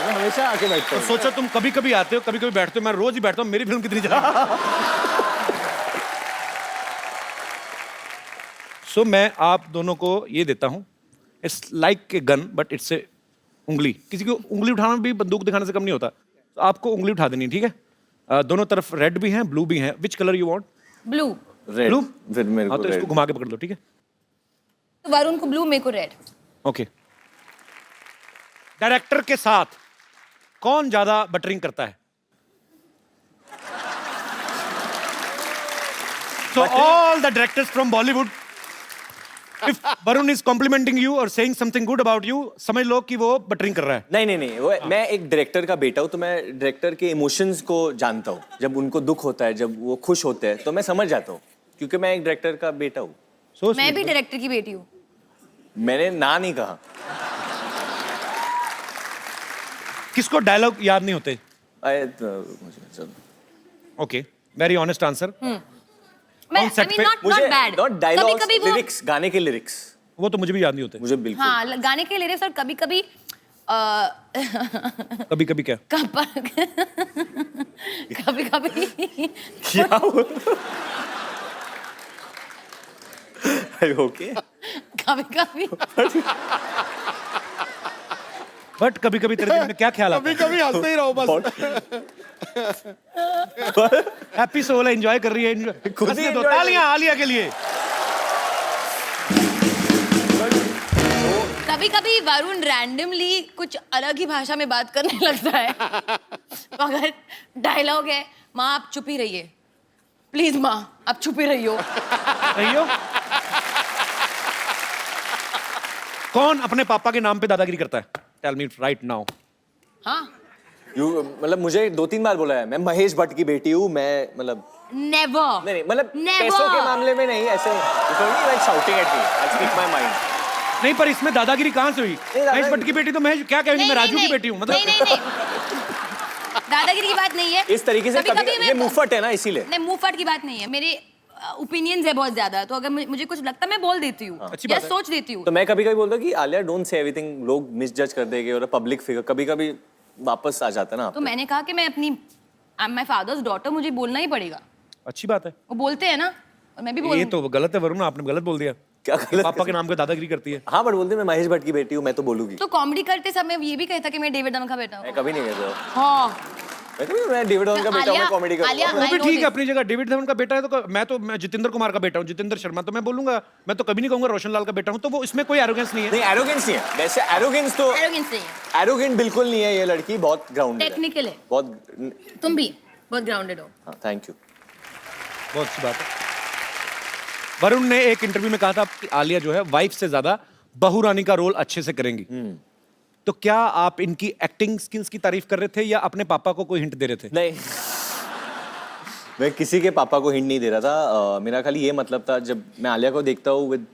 मैं हमेशा आके बैठता हूँ। सोचो तुम कभी कभी आते हो, कभी कभी बैठते हो, मैं रोज ही बैठता हूँ। मेरी फिल्म कितनी चला? सो मैं आप दोनों को ये देता हूँ, it's like a gun but it's a उंगली, किसी को उंगली उठाना भी बंदूक दिखाने से कम नहीं होता, तो आपको उंगली उठा देनी, ठीक है? दोनों तरफ रेड भी हैं, ब्लू भी हैं। Which colour you want? Blue. Red. Blue? फिर मेरे हाँ, को तो इसको red। घुमा के पकड़ लो, ठीक है? तो वरुण को ब्लू, मेरे को रेड। ओके। डायरेक्टर के साथ कौन ज्यादा बटरिंग करता है? So all the directors from Bollywood, if Varun is complimenting you or saying something good about you, समझ लो कि वो बटरिंग कर रहा है। नहीं वो मैं एक डायरेक्टर का बेटा हूँ, तो मैं डायरेक्टर के इमोशंस को जानता हूँ। जब उनको दुख होता है, जब वो खुश होते हैं, तो मैं समझ जाता हूँ, क्योंकि मैं एक डायरेक्टर का बेटा हूँ। So मैं sweet. भी डायरेक्टर की बेटी हूँ। मैंने ना नहीं कहा। किसको डायलॉग याद नहीं होते? मुझे चलो। Okay, very honest answer. मैं On set पे नॉट मुझे बैड। नॉट डायलॉग्स, कभी-कभी वो लिरिक्स, गाने के लिरिक्स वो तो मुझे भी याद नहीं होते। मुझे बिल्कुल। हाँ, गाने के लिरिक्स, और कभी-कभी कभी कभी क्या? कभी-कभी क्या हुआ? ओके। कभी-कभी बट कभी कभी तेरे दिल में क्या ख्याल आता है? कभी हंसते ही रहो बस। हैप्पी सोल है, एंजॉय कर रही है, enjoy- खुद ही हंसने दो। enjoy कर तालियां आलिया के लिए। कभी-कभी वरुण रैंडमली कुछ अलग ही भाषा में बात करने लगता है। तो अगर डायलॉग है, माँ आप चुप ही रहिए, प्लीज माँ आप चुप ही रहियो। रहियो। कौन अपने पापा के नाम पे दादागिरी करता है? Tell me right now. हाँ, मतलब मुझे 2-3 बार बोला है, मैं महेश भट्ट की बेटी हूँ, मैं मतलब नेवर। नहीं मतलब Never. पैसों के मामले में नहीं, ऐसे like shouting at me, I speak my mind. नहीं, पर इसमें दादागिरी कहाँ से हुई? महेश भट्ट की बेटी तो महेश क्या कहेंगी, मैं राजू की बेटी हूँ, मतलब नहीं दादागिरी की बात नहीं है। इस तरीके से कभी-कभी कभी मैं- ये मुंहफट है ना, इसीलिए। नहीं, मुंहफट की बात नहीं है, मेरे ओपिनियंस है बहुत ज्यादा, तो अगर मुझे कुछ लगता है मैं बोल देती हूँ अच्छी या बात है। सोच देती हूँ। तो मैं कभी-कभी बोलता हूँ कि आलिया डोंट से एवरीथिंग, लोग मिसजज कर देंगे, और पब्लिक फिगर कभी-कभी वापस आ जाता है ना। तो मैंने कहा कि मैं अपनी I am my father's daughter, मुझे बोलना ही पड़ेगा। अच्छी बात है। वो बोलते हैं ना, और मैं भी ये बोलूँ। तो गलत है वरुण, आपने गलत बोल दिया। क्या गलत? पापा के नाम पे दादागिरी करती है। हाँ, बट बोलते मैं महेश भट्ट की बेटी हूँ, मैं तो बोलूंगी। तो कॉमेडी करते समय ये भी कहता कि मैं डेविड धवन का बेटा हूँ। मैं कभी नहीं कहता। हाँ, मैं डेविड धवन का बेटा हूँ, मैं कॉमेडी आलिया, करूँगा। वो I भी know ठीक है this. अपनी जगह। डेविड धवन का बेटा है तो मैं जितेंद्र कुमार का बेटा हूँ, जितेंद्र शर्मा, तो मैं बोलूंगा। मैं तो कभी नहीं कहूंगा रोशन लाल का बेटा हूँ, तो वो इसमें कोई एरोगेंस नहीं है। नहीं, एरोगेंस नहीं है वैसे, एरोगेंस तो Arrogance नहीं है, एरोगेंट बिल्कुल नहीं है। ये लड़की बहुत ग्राउंडेड है, टेक्निकल है। बहुत। तुम भी बहुत ग्राउंडेड हो। हाँ, थैंक यू। बहुत अच्छी बात है। वरुण ने एक इंटरव्यू में कहा था कि आलिया जो है वाइफ से ज्यादा बहू रानी का रोल अच्छे से करेंगी। तो क्या आप इनकी एक्टिंग स्किल्स की तारीफ कर रहे थे या अपने पापा को कोई हिंट दे रहे थे? नहीं, मैं किसी के पापा को हिंट नहीं दे रहा था। मेरा खाली ये मतलब था, जब मैं आलिया को देखता हूँ विद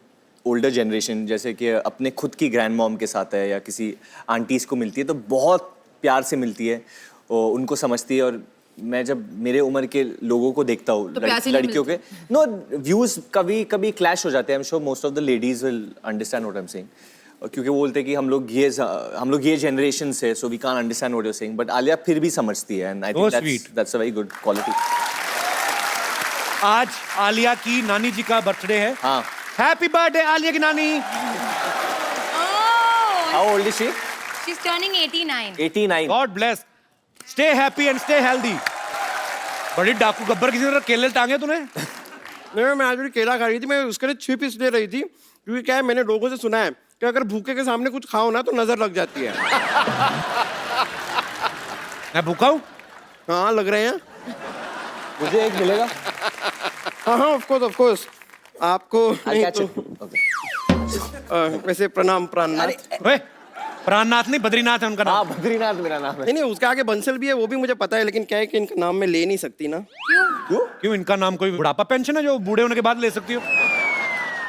ओल्डर जनरेशन, जैसे कि अपने खुद की ग्रैंड मॉम के साथ है या किसी आंटीज को मिलती है, तो बहुत प्यार से मिलती है, और उनको समझती है। और मैं जब मेरे उम्र के लोगों को देखता हूँ, तो प्यार से नहीं लड़कियों के नो व्यूज कभी कभी क्लैश हो जाते हैं। I am sure most of the ladies will understand what I am saying, क्योंकि वो बोलते हैं कि हम लोग ये जनरेशन से, so we can't understand what you are saying, but Alia फिर भी समझती है, and I So think that's a very good quality. आज आलिया की नानी जी का बर्थडे है। हाँ। हैप्पी बर्थडे आलिया की नानी। How old is she? She is turning 89। 89। God bless, stay happy and stay healthy. बड़ी डाकू गब्बर, किसी ने केले टांगे तूने? नहीं, मैं आज भी केला खा रही थी, मैं उसके लिए छिप इसलिए रही थी क्योंकि क्या है, मैंने लोगों से सुना है कि अगर भूखे के सामने कुछ खाओ ना तो नजर लग जाती है। मैं भूखा हूँ? हाँ, लग रहे हैं। मुझे एक मिलेगा? हाँ हाँ, ऑफ कोर्स आपको I'll नहीं catch तो it. Okay. वैसे प्रणाम प्राणनाथ। ओए, प्राणनाथ नहीं, बद्रीनाथ है उनका नाम। हाँ, बद्रीनाथ मेरा नाम है। नहीं, उसके आगे बंसल भी है, वो भी मुझे पता है, लेकिन क्या है कि इनका नाम मैं ले नहीं सकती ना। क्यों, इनका नाम कोई बुढ़ापा पेंशन है जो बूढ़े होने के बाद ले सकती हो?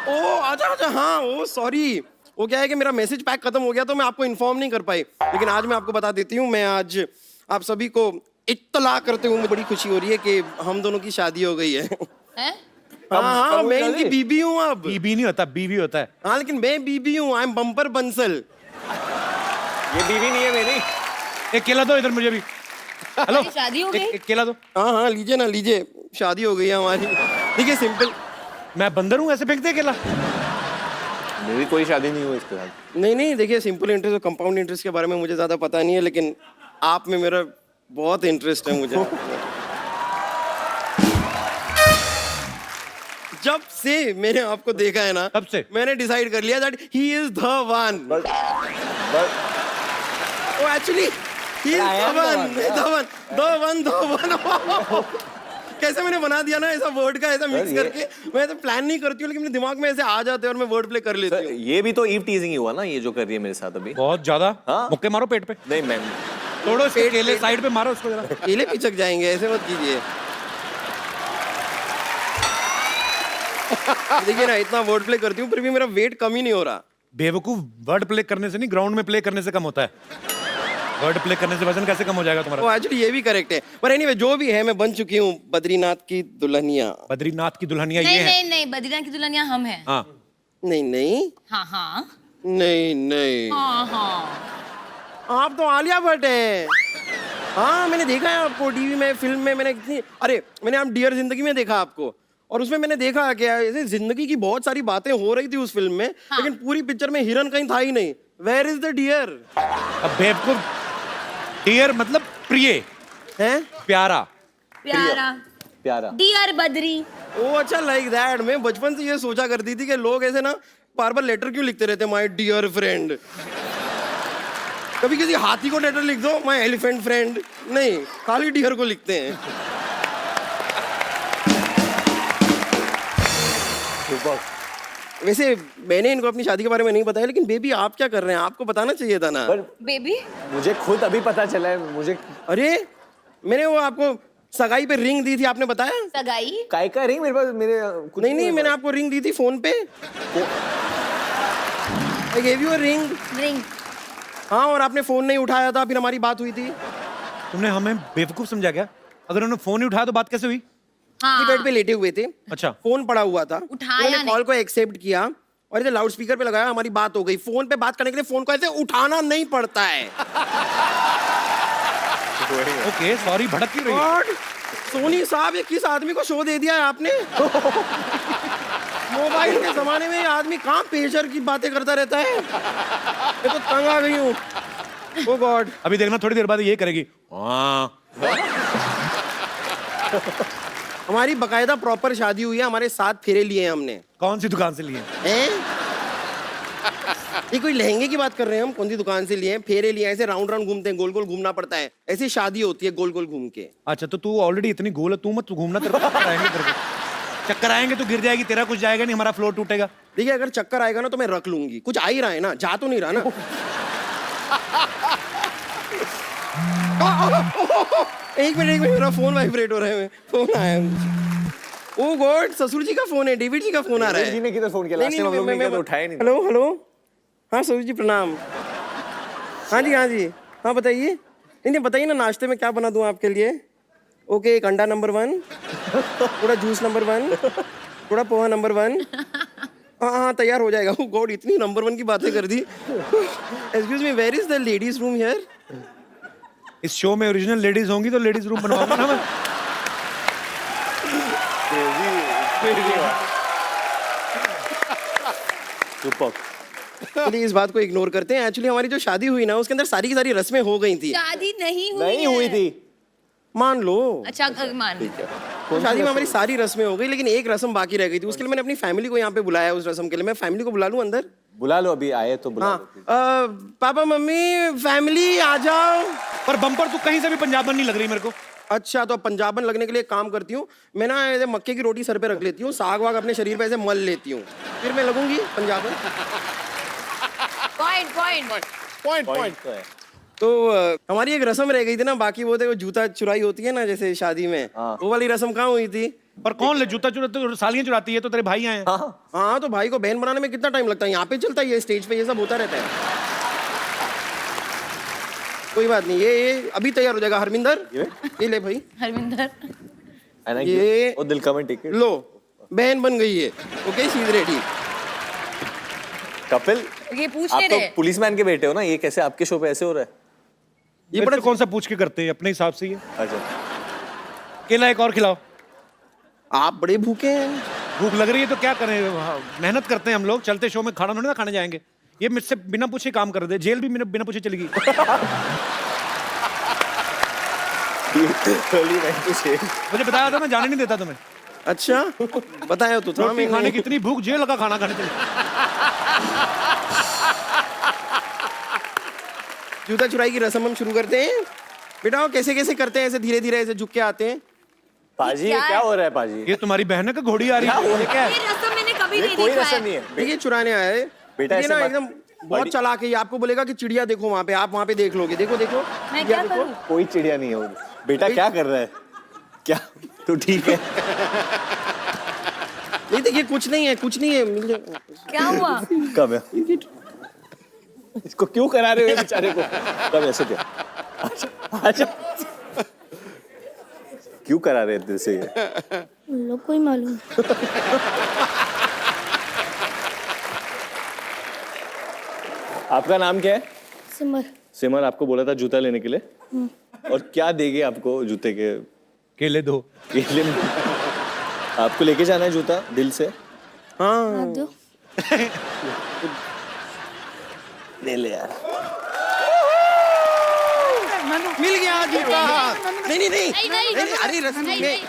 ओ अच्छा, हाँ, ओ सॉरी। वो क्या है कि मेरा मैसेज पैक खत्म हो गया, तो मैं आपको इन्फॉर्म नहीं कर पाई, लेकिन आज मैं आपको बता देती हूँ। मैं आज आप सभी को इत्तला करते हुए मुझे बड़ी खुशी हो रही है कि हम दोनों की शादी हो गई है। हैं? हाँ, मैं हुई इनकी शादी? बीबी हूँ अब। बीबी नहीं होता, बीवी होता है। हाँ, लेकिन मैं बीबी हूँ, आई एम बम्पर बंसल। ये बीवी नहीं है मेरी। एक केला दो इधर मुझे भी। हेलो, हमारी शादी हो गई? एक केला दो। हाँ हाँ, लीजिए ना, लीजिए, शादी हो गई है हमारी। ठीक है, सिंपल। मैं बंदर हूँ, ऐसे फेंकते हैं केला? मेरी कोई शादी नहीं हुई इसके साथ। नहीं नहीं, देखिए सिंपल इंटरेस्ट और कंपाउंड इंटरेस्ट के बारे में मुझे ज़्यादा पता नहीं है, लेकिन आप में मेरा बहुत इंटरेस्ट है मुझे। जब से मैंने आपको देखा है ना, तब से? मैंने डिसाइड कर लिया that he is the one. But oh actually he is the one. कैसे मैंने बना दिया ना ऐसा वर्ड का, ऐसा मिक्स ये- करके। मैं तो प्लान नहीं करती हूँ, लेकिन मेरे दिमाग में ऐसे आ जाते हैं और मैं वर्ड प्ले कर लेती हूँ। ये भी तो ईव टीजिंग ही हुआ ना, ये जो कर रही है मेरे साथ अभी। बहुत ज्यादा। हाँ। मुक्के मारो पेट पे, नहीं मैम, तोड़ो इसके केले, साइड पे मारो उसको जरा। केले पिचक जाएंगे, ऐसे मत कीजिए। देखिए ना, इतना वर्ड प्ले करती हूँ फिर भी मेरा वेट कम ही नहीं हो रहा। बेवकूफ, वर्ड प्ले करने से नहीं, ग्राउंड में प्ले करने से कम होता है। वर्ड प्ले करने से वजन कैसे कम हो जाएगा तुम्हारा? वो एक्चुअली ये भी करेक्ट है, पर एनीवे जो भी है, मैं बन चुकी हूँ बद्रीनाथ की दुल्हनिया। बद्रीनाथ की दुल्हनिया ये नहीं है। नहीं नहीं, बद्रीनाथ की दुल्हनिया हम हैं। हाँ, नहीं नहीं हाँ हाँ नहीं नहीं, हाँ हाँ। आप तो आलिया भट्ट हैं। हाँ, मैंने देखा है आपको टीवी में, फिल्म में। मैंने कितनी, अरे मैंने आप डियर जिंदगी में देखा आपको, और उसमें मैंने देखा कि ऐसे जिंदगी की बहुत सारी बातें हो रही थी उस फिल्म में, लेकिन पूरी पिक्चर में हिरन कहीं था ही नहीं। Where is the dear? अब बेवकूफ, डियर मतलब प्रिय, हैं? प्यारा। प्यारा प्यारा। डियर बद्री। ओ अच्छा, लाइक दैट। मैं बचपन से ये सोचा करती थी कि लोग ऐसे ना बार बार लेटर क्यों लिखते रहते, माय डियर फ्रेंड। कभी किसी हाथी को लेटर लिख दो, माय एलिफेंट फ्रेंड। नहीं, खाली डियर को लिखते हैं। वैसे मैंने इनको अपनी शादी के बारे में नहीं बताया, लेकिन बेबी आप क्या कर रहे हैं? आपको बताना चाहिए था ना। पर बेबी मुझे खुद अभी पता चला है, मुझे अरे मैंने वो आपको सगाई पे रिंग दी थी, आपने बताया? सगाई। काय का रिंग मेरे पास, मेरे कुछ नहीं नहीं, मैंने आपको रिंग दी थी फोन पे। I gave you a ring. Ring. हाँ, और आपने फोन नहीं उठाया था, फिर हमारी बात हुई थी। तुमने हमें बेवकूफ समझा क्या? अगर उन्होंने फोन नहीं उठाया तो बात कैसे हुई? हाँ। ये बेड पे लेटे हुए थे, अच्छा। फोन पड़ा हुआ था, उठाया उन्होंने नहीं। कॉल को एक्सेप्ट किया और इसे लाउड स्पीकर पे लगाया, हमारी बात हो गई। फोन पे बात करने के लिए फोन को ऐसे उठाना नहीं पड़ता है। ओके, सॉरी, भड़क क्यों रही है? गॉड, सोनी साहब, ये किस आदमी को शो दे दिया है आपने? मोबाइल के जमाने में ये आदमी कहाँ पेशर की बातें करता रहता है। मैं तो तंग आ गई हूँ। ओ गॉड, अभी देखना, थोड़ी देर बाद ये करेगी। हाँ, हमारी बकायदा प्रॉपर शादी हुई है, हमारे 7 फेरे लिए हैं हमने। कौन सी दुकान से लिए? हैं? ये कोई लहंगे की बात कर रहे हैं हम? कौन सी दुकान से लिए हैं? फेरे लिए हैं, ऐसे राउंड राउंड घूमते हैं, गोल गोल घूमना पड़ता है। ऐसी शादी होती है, गोल गोल घूम के। अच्छा, तो तू ऑलरेडी इतनी गोल है, तू मत घूमना, तेरे को चक्कर आएंगे, तेरे को चक्कर आएंगे तो गिर जाएगी, तेरा कुछ जाएगा नहीं, हमारा फ्लोर टूटेगा। देखिए, अगर चक्कर आएगा ना तो मैं रख लूंगी। कुछ आ ही रहा है ना, जा तो नहीं रहा ना। एक मिनट, मेरा फोन वाइब्रेट हो रहा है। फोन आया। ओ गॉड, ससुर जी का फोन है, डेविड जी का फोन आ रहा है। जी ने किधर फोन किया? नहीं, लास्ट टाइम हम लोग ने किया तो उठाया नहीं। हेलो हेलो, हाँ ससुर जी प्रणाम। हाँ जी हाँ जी, हाँ बताइए। नहीं नहीं, बताइए ना, नाश्ते में क्या बना दूँ आपके लिए? ओके, एक अंडा नंबर 1, थोड़ा जूस नंबर 1, थोड़ा पोहा नंबर 1। हाँ हाँ, तैयार हो जाएगा। ओ गॉड, इतनी नंबर 1 की बातें कर दी। Excuse me, where is the ladies room here? इस शो में ओरिजिनल लेडीज होंगी तो लेडीज रूम बनवाऊंगा ना मैं। चलिए इस बात को इग्नोर करते हैं। एक्चुअली हमारी जो शादी हुई ना, उसके अंदर सारी की सारी रस्में हो गई थी। शादी नहीं हुई नहीं हुई है। थी। मान लो, अच्छा मान। तो शादी में हमारी सारी रस्में हो गई, लेकिन एक रस्म बाकी रह गई थी। उसके लिए मैंने अपनी फैमिली को यहाँ पे बुलाया। उस रस्म के लिए मैं फैमिली को बुला लूँ अंदर? बुला लो, अभी आए तो बुला हाँ, लो। पापा मम्मी फैमिली आ जाओ। पर बम्पर तू कहीं से भी पंजाबन नहीं लग रही मेरे को। अच्छा, तो पंजाबन लगने के लिए एक काम करती हूँ, मैं ना ऐसे मक्के की रोटी सर पे रख लेती हूँ, साग वाग अपने शरीर पे ऐसे मल लेती हूँ, फिर मैं लगूंगी पंजाबन। Point point. पॉइंट तो है। तो हमारी एक रस्म रह गई थी ना बाकी, वो थे वो जूता चुराई होती है ना जैसे शादी में, वो वाली रस्म कहाँ हुई थी? पर कौन ले जूता चुराते? तो सालियां चुराती है तो तेरे भाई आए हैं। हाँ, तो भाई को बहन बनाने में कितना टाइम लगता है? यहाँ पे चलता है, ये स्टेज पे ये सब होता रहता है। कोई बात नहीं, ये अभी तैयार हो जाएगा। हरमिंदर, ये ले भाई। हरविंदर, ये वो दिल का में टिकट लो, बहन बन गई है। Okay, she is ready. Kapil, ये पूछ आप ले तो रहे। पुलिसमैन के बेटे हो ना, ये कैसे आपके शो पे ऐसे हो रहा है? ये बड़ा कौन सा पूछ के करते हैं, अपने हिसाब से ही है। अच्छा, केला एक और खिलाओ। आप बड़े भूखे हैं। भूख लग रही है तो क्या करें, मेहनत करते हैं हम लोग, चलते शो में खाना थोड़ी ना खाने जाएंगे। ये मुझसे बिना पूछे काम कर दे, जेल भी बिना पूछे चली गई। मुझे बताया था, मैं जाने नहीं देता तुम्हें। अच्छा बताया तो था रोटी मैंने। खाने की इतनी भूख, जेल का खाना खाने चली। जूता चुराई की रस्म हम शुरू करते हैं। बेटा वो कैसे कैसे करते हैं, ऐसे धीरे धीरे ऐसे झुक के आते हैं। पाजी ये क्या हो रहा है पाजी? ये तुम्हारी बहन है कि घोड़ी आ रही है? ये क्या है? ये रस्म मैंने कभी नहीं कोई देखा रस्म है। नहीं है। देखिए चुराने आया है बेटा, ये ऐसे ना मत- एकदम बहुत चालाक है। ये आपको बोलेगा कि चिड़िया देखो वहां पे, आप वहां पे देख लोगे। देखो देखो मैं चिड़िया क्या देखो। करूं? कोई चिड़िया नहीं है वो। बेटा क्या कर रहा है? क्या तो ठीक है। नहीं देखिए कुछ नहीं है, कुछ नहीं है। मिल जाए- क्या हुआ? कब है? इसको क्यों करा रहे हो बेचारे को? कब ऐसे क्या? अच्छा क्यों करा रहे थे से ये? लोग कोई मालूम। आपका नाम क्या है? सिमर। सिमर आपको बोला था जूता लेने के लिए, और क्या देंगे आपको जूते के? केले दो। केले में? आपको लेके जाना है जूता दिल से? हाँ आप दो। ले ले यार। मिल गया जूता। नहीं नहीं नहीं नहीं, नहीं, अरे रस्म नहीं, में नहीं।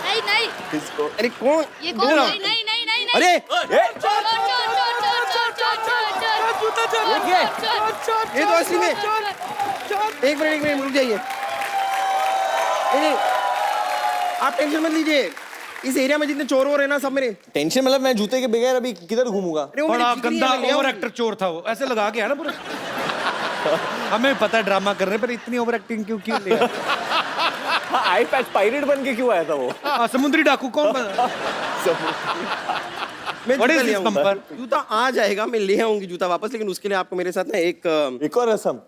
नहीं नहीं इसको अरे कौन ये कौन? नहीं नहीं नहीं नहीं नहीं। अरे चोर चोर चोर चोर चोर चोर चोर चोर चोर ये तो असली में। एक मिनट रुक जाइए। नहीं नहीं आप टेंशन मत लीजिए, इस एरिया में जितने चोर वोर है ना सब मेरे। टेंशन मतलब मैं जूते के बगैर अभी किधर घूमूंगा? अरे वो मेरी बड़ा जिगरी गंदा है, मैं ले ओवर आऊं। एक्टर चोर था वो, ऐसे लगा के है ना पूरा। हमें पता है ड्रामा कर रहे हैं, पर इतनी ओवर एक्टिंग क्यों लिया? आई पैच पायरेट बन के क्यों आया था वो? समुद्री डाकू कौन बना? मैं What is जूता ले this आऊंगा। bumper? जूता आ जाएगा, मैं ले आऊंगी जूता वापस, लेकिन उसके लिए आपको मेरे साथ ना एक और रस्म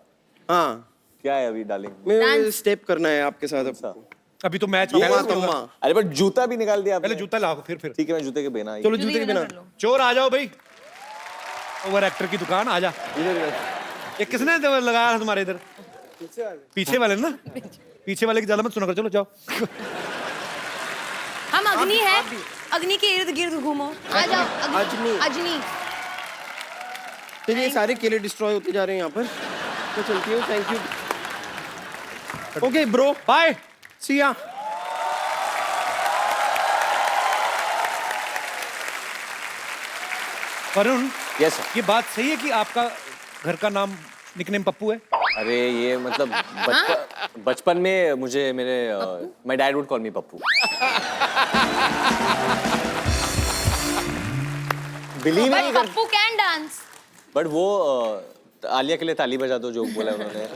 हाँ क्या है अभी डार्लिंग? मैं स्टेप करना है आपके साथ अब। अभी तो मैच तम्मा तम्मा। अरे बट जूता भी निकाल दिया आपने। पहले जूता लाओ फिर ठीक है मैं जूते के बिना चलो जूते के बिना। चोर आ जाओ भाई, ओवर एक्टर की दुकान आ जा। ये किसने लगाया था तुम्हारे इधर? पीछे वाले ना, पीछे वाले की ज्यादा मत सुना कर, चलो जाओ। हम अग्नि है, अग्नि के इर्द गिर्द घूमो। आ जाओ अजनी। अग्नि। चलिए सारे केले डिस्ट्रॉय होते जा रहे हैं यहाँ पर। मैं चलती हूँ, thank you. Okay bro, bye. See ya. Varun, yes ये बात सही है कि आपका घर का नाम निकनेम पप्पू है? अरे ये मतलब बचपन में मुझे मेरे my dad would call me Pappu. Believe but नहीं कर, पप्पू कैन डांस। बट वो आलिया के लिए ताली बजा दो जो बोला उन्होंने।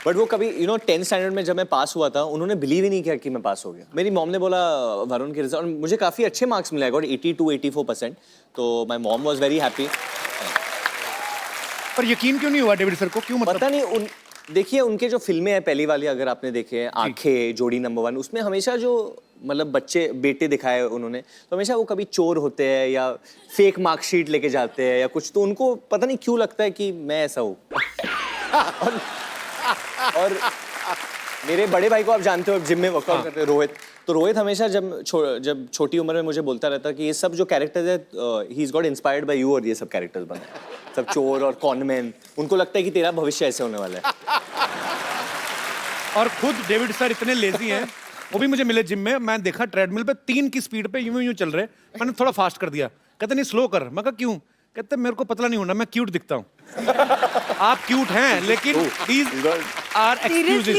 बट वो कभी 10th स्टैंडर्ड में जब मैं पास हुआ था, उन्होंने बिलीव ही नहीं किया कि मैं पास हो गया। मेरी मॉम ने बोला वरुण के रिजल्ट, मुझे काफी अच्छे मार्क्स मिले, आई गॉट 82-84%, तो my mom was very happy. पर यकीन क्यों नहीं हुआ डेविड सर को, क्यों मतलब? पता नहीं देखिए उनके जो फिल्में हैं पहली वाली अगर आपने देखे हैं, आंखें, जोड़ी नंबर 1, उसमें हमेशा जो मतलब बच्चे बेटे दिखाए उन्होंने, तो हमेशा वो कभी चोर होते हैं या फेक मार्कशीट लेके जाते हैं या कुछ, तो उनको पता नहीं क्यों लगता है कि मैं ऐसा हूँ। और मेरे बड़े भाई को आप जानते हो, जिम में वर्कआउट करते हैं, रोहित, तो रोहित हमेशा जब छोटी उम्र में मुझे बोलता रहता कि ये सब जो कैरेक्टर्स है, he is got inspired by you, और ये सब कैरेक्टर्स बने, सब चोर और कॉनमैन, उनको लगता है कि तेरा भविष्य ऐसे होने वाला है। और खुद डेविड सर इतने लेजी हैं, वो भी मुझे मिले जिम में, मैं देखा ट्रेडमिल पे 3 की स्पीड पे यूं चल रहे, मैंने थोड़ा फास्ट कर दिया, कहते नहीं स्लो कर, मैं कहा क्यों? कहते मेरे को पतला नहीं होना, मैं क्यूट दिखता हूँ। आप क्यूट हैं, लेकिन these are excuses।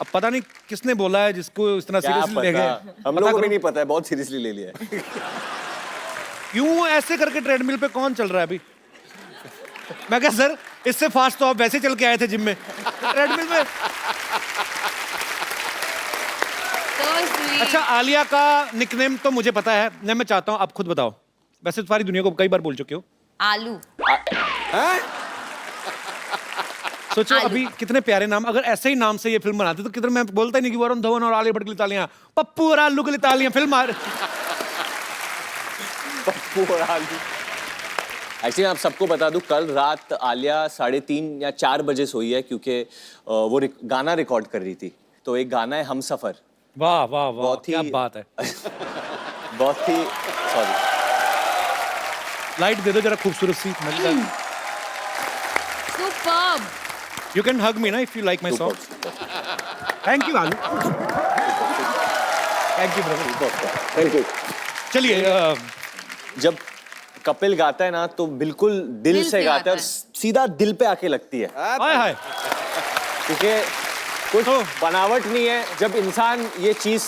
अब पता नहीं किसने बोला है जिसको इतना क्या सीरियसली ले पता, गए। हम लोगों को भी नहीं पता है, बहुत सीरियसली ले लिया है। क्यों ऐसे करके ट्रेडमिल पे कौन चल रहा है अभी? मैं कहा सर इससे फास्ट तो आप वैसे चल के आए थे जिम में, ट्रेडमिल में। अच्छा, आलिया का निकनेम तो मुझे पता है, मैं चाहता हूँ आप खुद बताओ। वैसे तो सारी दुनिया को कई बार बोल चुके हो। आलू। सोचो अभी कितने प्यारे नाम, अगर ऐसे ही नाम से ये फिल्म बनाते तो किधर मैं बोलता ही नहीं कि वरुण धवन और आलिया भट्ट के लिए तालियां, पप्पू और आलू के लिए तालियां, फिल्म आ एक्चुअली आप सबको बता दूं, कल रात आलिया 3:30 या 4 बजे सोई है, क्योंकि वो गाना रिकॉर्ड कर रही थी। तो एक गाना है हमसफर, वाह वाह वाह, बहुत ही क्या बात है। बहुत ही सॉरी लाइट दे दो जरा खूबसूरत सी मजेदार। Superb. You can hug me ना if you like my song. Thank you aloo. Thank you brother. Thank you. चलिए जब कपिल गाता है ना तो बिल्कुल दिल दिल से से गाता गाता है और है। सीधा दिल पे आके लगती है, हाय हाय। क्योंकि कुछ तो- बनावट नहीं है। जब इंसान ये चीज